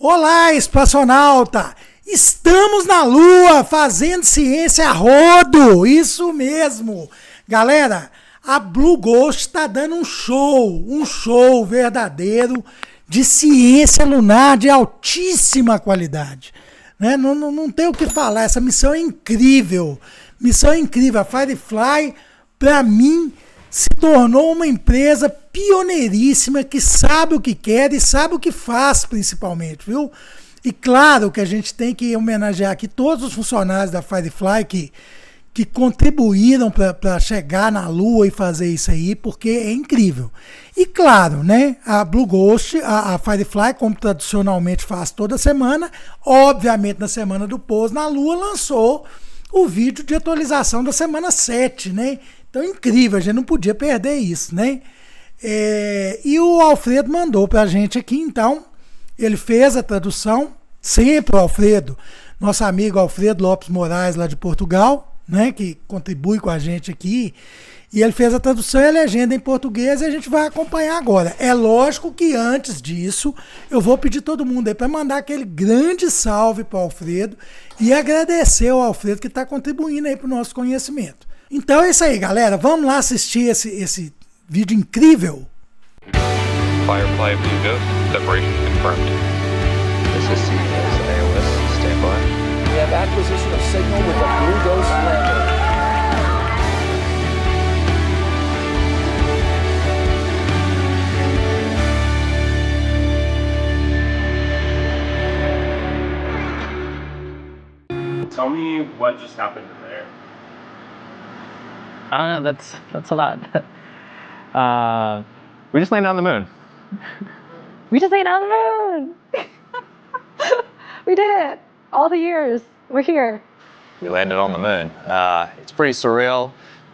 Olá, espaçonauta! Estamos na Lua, fazendo ciência a rodo, isso mesmo! Galera, a Blue Ghost está dando um show verdadeiro de ciência lunar de altíssima qualidade. Né? Não tem o que falar, essa missão é incrível. A Firefly, para mim, se tornou uma empresa pioneiríssima que sabe o que quer e sabe o que faz, principalmente, viu? E claro que a gente tem que homenagear aqui todos os funcionários da Firefly que contribuíram para chegar na Lua e fazer isso aí, porque é incrível. E claro, né, a Blue Ghost, a Firefly, como tradicionalmente faz toda semana, obviamente na semana do Pouso na Lua, lançou o vídeo de atualização da semana 7, né? Então, incrível, a gente não podia perder isso, né? E o Alfredo mandou para a gente aqui, então, ele fez a tradução, sempre o Alfredo, nosso amigo Alfredo Lopes Moraes, lá de Portugal, né, que contribui com a gente aqui, e ele fez a tradução e a legenda em português e a gente vai acompanhar agora. É lógico que antes disso, eu vou pedir todo mundo aí para mandar aquele grande salve para o Alfredo e agradecer ao Alfredo que está contribuindo aí para o nosso conhecimento. Então é isso aí, galera. Vamos lá assistir esse vídeo incrível. Firefly Blue Ghost, separation confirmed. This is AOS, stand by. We have acquisition of signal with the Blue Ghost lander. Tell me what just happened in there. That's a lot. We just landed on the moon. We just landed on the moon! We did it! All the years, we're here. We landed on the moon. It's pretty surreal.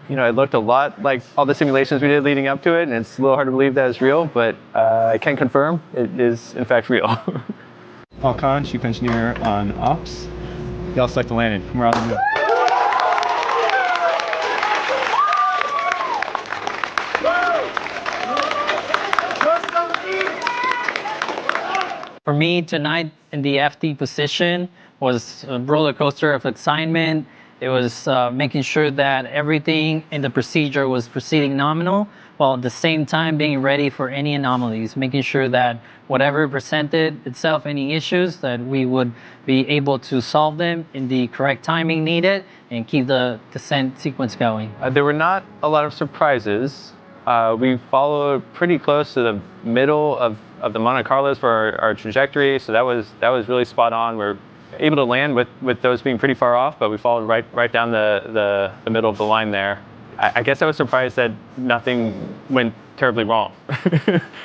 You know, it looked a lot like all the simulations we did leading up to it, and it's a little hard to believe that it's real, but I can confirm it is in fact real. Paul Kahn, Chief Engineer on Ops. Y'all select the landing. We're on the moon. For me, tonight in the FD position was a roller coaster of excitement. It was making sure that everything in the procedure was proceeding nominal, while at the same time being ready for any anomalies, making sure that whatever presented itself, any issues, that we would be able to solve them in the correct timing needed and keep the descent sequence going. There were not a lot of surprises. We followed pretty close to the middle of the Monte Carlos for our trajectory, so that was really spot on. We're able to land with those being pretty far off, but we followed right down the middle of the line there. I guess I was surprised that nothing went terribly wrong.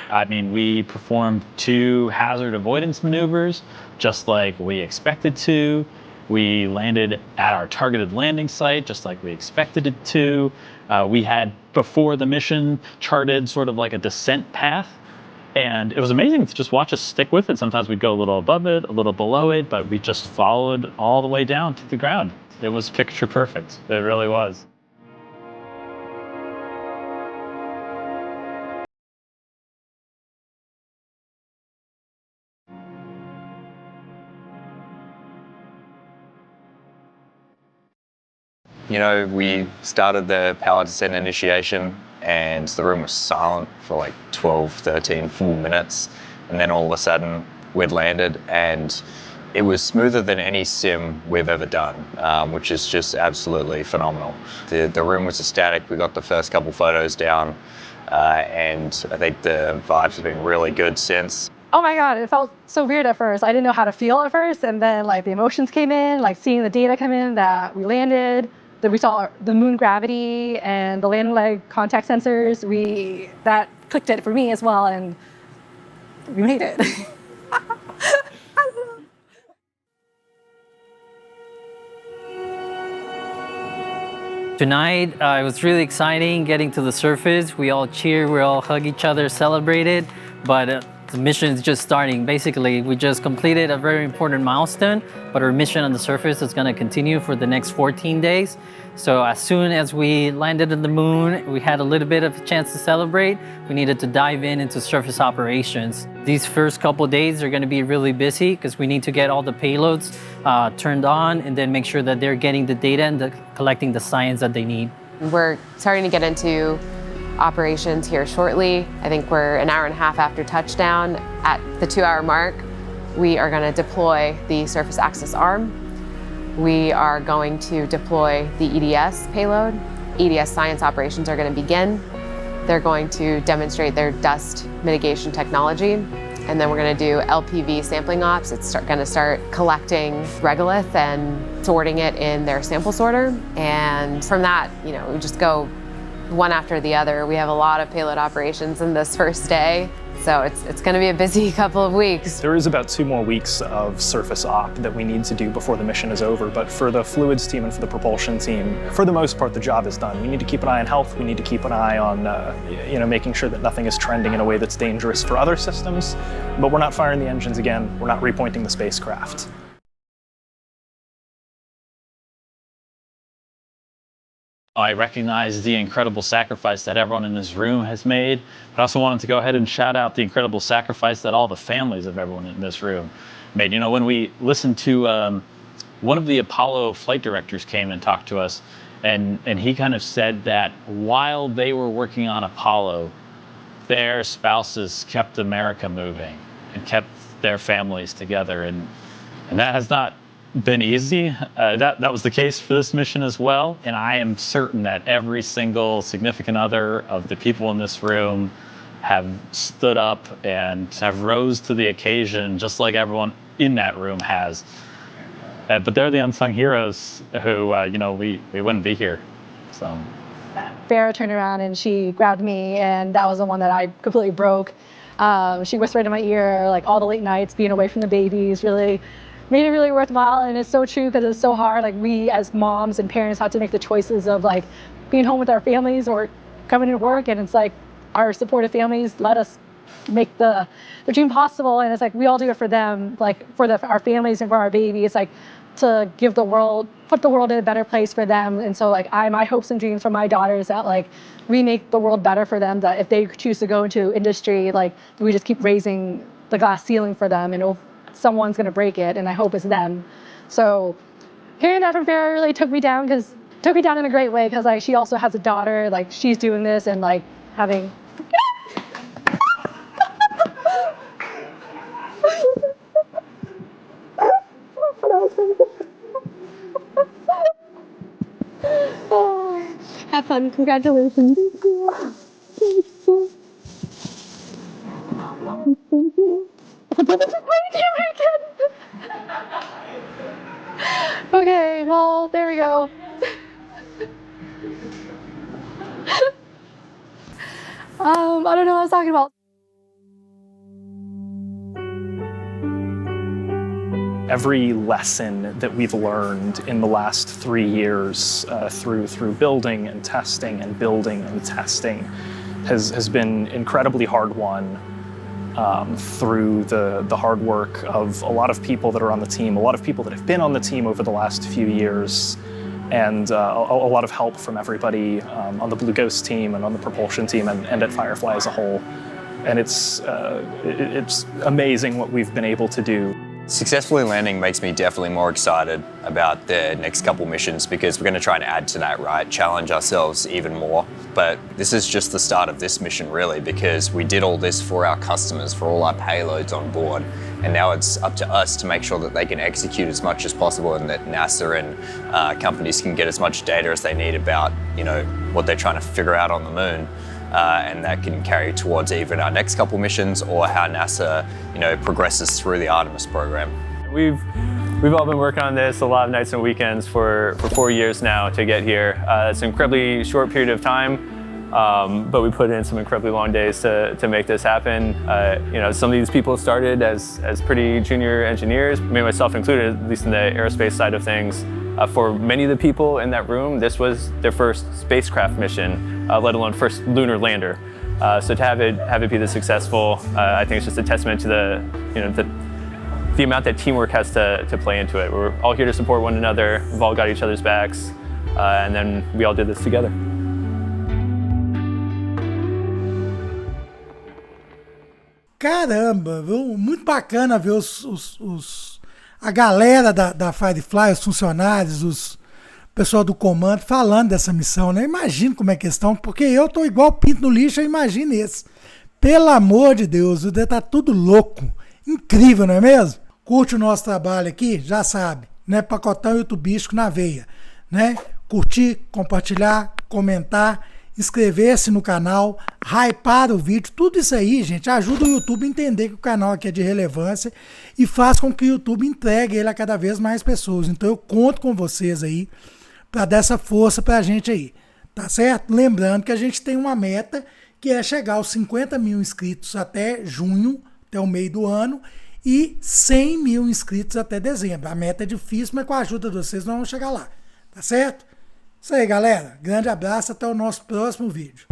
I mean, we performed 2 hazard avoidance maneuvers, just like we expected to. We landed at our targeted landing site, just like we expected it to. We had, before the mission, charted sort of like a descent path. And it was amazing to just watch us stick with it. Sometimes we'd go a little above it, a little below it, but we just followed all the way down to the ground. It was picture perfect. It really was. You know, we started the power descent initiation and the room was silent for like 12, 13 full minutes. And then all of a sudden we'd landed and it was smoother than any sim we've ever done, which is just absolutely phenomenal. The room was ecstatic. We got the first couple photos down and I think the vibes have been really good since. Oh my God, it felt so weird at first. I didn't know how to feel at first, and then like the emotions came in, like seeing the data come in that we landed, that we saw the moon gravity and the landing leg contact sensors. That clicked it for me as well, and we made it. Tonight, it was really exciting getting to the surface. We all cheered, we all hug each other, celebrated. But The mission is just starting. Basically, we just completed a very important milestone, but our mission on the surface is going to continue for the next 14 days. So as soon as we landed on the moon, we had a little bit of a chance to celebrate. We needed to dive into surface operations. These first couple days are going to be really busy because we need to get all the payloads turned on and then make sure that they're getting the data and collecting the science that they need. We're starting to get into operations here shortly. I think we're an hour and a half after touchdown. At the 2-hour mark, we are going to deploy the surface access arm. We are going to deploy the EDS payload. EDS science operations are going to begin. They're going to demonstrate their dust mitigation technology. And then we're going to do LPV sampling ops. It's going to start collecting regolith and sorting it in their sample sorter. And from that, we just go one after the other. We have a lot of payload operations in this first day. So it's going to be a busy couple of weeks. There is about 2 more weeks of surface op that we need to do before the mission is over, but for the fluids team and for the propulsion team, for the most part, the job is done. We need to keep an eye on health. We need to keep an eye on, making sure that nothing is trending in a way that's dangerous for other systems, but we're not firing the engines again. We're not repointing the spacecraft. I recognize the incredible sacrifice that everyone in this room has made, but I also wanted to go ahead and shout out the incredible sacrifice that all the families of everyone in this room made. When we listened to one of the Apollo flight directors came and talked to us, and he kind of said that while they were working on Apollo, their spouses kept America moving and kept their families together, and that has not been easy. That was the case for this mission as well, and I am certain that every single significant other of the people in this room have stood up and have rose to the occasion just like everyone in that room has. But they're the unsung heroes who, we wouldn't be here. So. Farrah turned around and she grabbed me, and that was the one that I completely broke. She whispered in my ear, like, all the late nights being away from the babies really made it really worthwhile. And it's so true because it's so hard. Like, we as moms and parents have to make the choices of like being home with our families or coming to work, and it's like our supportive families let us make the dream possible. And it's like we all do it for them, like for our families and for our baby. It's like to give put the world in a better place for them. And so like my hopes and dreams for my daughters that like we make the world better for them, that if they choose to go into industry, like we just keep raising the glass ceiling for them, and someone's going to break it, and I hope it's them. So hearing that from Farrah really took me down in a great way, because like she also has a daughter, like she's doing this and like having have fun. Congratulations. Okay, well, there we go. I don't know what I was talking about. Every lesson that we've learned in the last 3 years through building and testing and building and testing has been incredibly hard won through the hard work of a lot of people that are on the team, a lot of people that have been on the team over the last few years, and a lot of help from everybody on the Blue Ghost team and on the propulsion team and at Firefly as a whole. And it's amazing what we've been able to do. Successfully landing makes me definitely more excited about the next couple missions, because we're going to try and add to that, right? Challenge ourselves even more. But this is just the start of this mission, really, because we did all this for our customers, for all our payloads on board. And now it's up to us to make sure that they can execute as much as possible, and that NASA and companies can get as much data as they need about, what they're trying to figure out on the moon. And that can carry towards even our next couple missions, or how NASA, progresses through the Artemis program. We've all been working on this a lot of nights and weekends for 4 years now to get here. It's an incredibly short period of time, but we put in some incredibly long days to make this happen. Some of these people started as pretty junior engineers, me myself included, at least in the aerospace side of things. For many of the people in that room, this was their first spacecraft mission, let alone first lunar lander. So to have it be this successful, I think it's just a testament to the amount that teamwork has to play into it. We're all here to support one another. We've all got each other's backs, and then we all did this together. Caramba, viu? Muito bacana ver a galera da Firefly, os funcionários, o pessoal do comando falando dessa missão, né? Imagino como é que estão, porque eu tô igual pinto no lixo, eu imagino esse. Pelo amor de Deus, o D tá tudo louco. Incrível, não é mesmo? Curte o nosso trabalho aqui, já sabe, né? Pacotão youtubístico na veia, né? Curtir, compartilhar, comentar, inscrever-se no canal, hypar o vídeo, tudo isso aí, gente, ajuda o YouTube a entender que o canal aqui é de relevância e faz com que o YouTube entregue ele a cada vez mais pessoas. Então eu conto com vocês aí para dar essa força pra gente aí, tá certo? Lembrando que a gente tem uma meta que é chegar aos 50 mil inscritos até junho, até o meio do ano, e 100 mil inscritos até dezembro. A meta é difícil, mas com a ajuda de vocês nós vamos chegar lá, tá certo? Isso aí, galera. Grande abraço, até o nosso próximo vídeo.